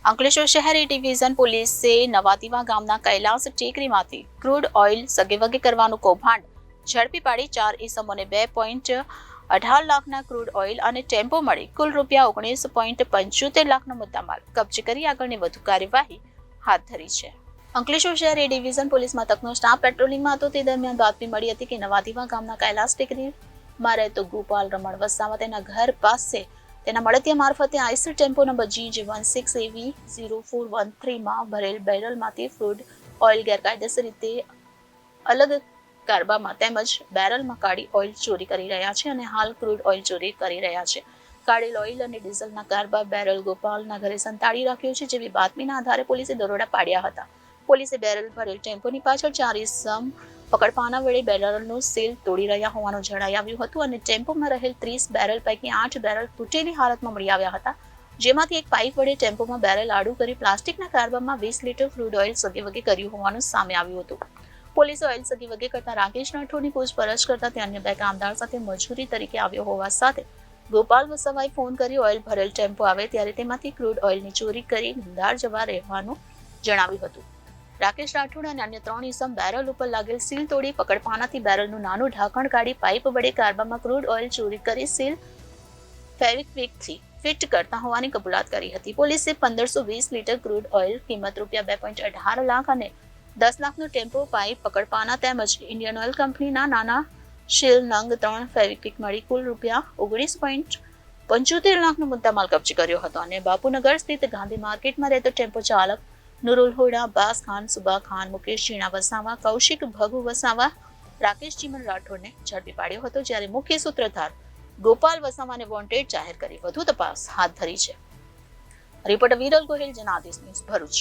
અંકલેશ્વર શહેરી ડિવિઝન પોલીસે નવાદીવા ગામના કૈલાસ ટેકરીમાંથી ક્રૂડ ઓઇલ સગેવગે કરવાનું કૌભાંડ ઝડપી પાડી 4 ઇસમોને 2.18 લાખના ક્રૂડ ઓઇલ અને ટેમ્પો મળી કુલ રૂપિયા 19.75 લાખનો મુદ્દામાલ કબજે કરી આગળની વધુ કાર્યવાહી હાથ ધરી છે. અંકલેશ્વર શહેરી ડિવિઝન પોલીસ મથકનો સ્ટાફ પેટ્રોલિંગમાં હતો તે દરમિયાન બાતમી મળી હતી કે નવાદીવા ગામના કૈલાસ ટેકરીમાં રહેતો ગોપાલ રમણ વસાવા તેના ઘર પાસે તેના મળતિયા મારફતે આઈસર ટેમ્પો નંબર GJ16AV0413 માં ભરેલ બેરલમાંથી ક્રૂડ ઓઇલ ગેરકાયદેસર રીતે અલગ કારબામાં તેમજ બેરલમાં કાળી ઓઇલ ચોરી કરી રહ્યા છે અને હાલ ક્રૂડ ઓઇલ ચોરી કરી રહ્યા છે. કાળેલ ઓઇલ અને ડીઝલના કારબા બેરલ ગોપાલના ઘરે સંતાડી રાખ્યો છે, જેવી બાતમીના આધારે પોલીસે દરોડા પાડ્યા હતા. પોલીસે બેરલ ભરેલ ટેમ્પોની પાછળ 4 ઇસમ પકડપાના વડે બેરલનું સીલ તોડી રહ્યા હોવાનું જણાઈ આવ્યું હતું અને ટેમ્પોમાં રહેલ 30 બેરલ પૈકી 8 બેરલ તૂટેલી હાલતમાં મળી આવ્યા હતા, જેમાંથી એક પાઇપ વડે ટેમ્પોમાં બેરલ આડું કરી પ્લાસ્ટિકના કારબામાં 20 લીટર ક્રૂડ ઓઇલ સગેવગે કર્યું હોવાનું સામે આવ્યું હતું. પોલીસે ઓઇલ સગેવગે કરતા રાકેશ રાઠોડની પૂછપરછ કરતા તે અન્ય 2 કામદાર સાથે મજૂરી તરીકે આવ્યો હોવા સાથે ગોપાલ વસાવાએ ફોન કરી ઓઇલ ભરેલ ટેમ્પો આવે ત્યારે તેમાંથી ક્રૂડ ઓઇલની ચોરી કરી ગુંદાર જવા રહેવાનું જણાવ્યું હતું. રાકેશ રાઠોડ અને અન્ય 3 ઇસમ બેરલ ઉપર લાગેલ સીલ તોડી પકડપાનાથી બેરલનું નાનું ઢાંકણ કાઢી પાઇપ વડે કારબામાં ક્રૂડ ઓઇલ ચોરી કરી સીલ ફેવિક્વિકથી ફિટ કરતા હોવાની કબૂલાત કરી હતી. પોલીસે 1520 લીટર ક્રૂડ ઓઇલ કિંમત રૂપિયા 2.18 લાખ અને 10 લાખનો ટેમ્પો પાઇપ પકડપાના તેમજ ઇન્ડિયન ઓઇલ કંપનીના નાના શીલ નંગ 3 ફેવિક્વિક મળી કુલ રૂપિયા 19.75 લાખનો મુદ્દામાલ કબજે કર્યો હતો અને બાપુનગર સ્થિત ગાંધી માર્કેટમાં રહેતો ટેમ્પો ચાલક નુરુલ હુડા, બાસ ખાન, સુબા ખાન, મુકેશ જીણા વસાવા, કૌશિક ભગુ વસાવા, રાકેશ ચીમન રાઠોડને ઝડપી પાડ્યો હતો, જ્યારે મુખ્ય સૂત્રધાર ગોપાલ વસાવાને વોન્ટેડ જાહેર કરી વધુ તપાસ હાથ ધરી છે. Reporter Viral Gohil, Janadesh news, Bharuch.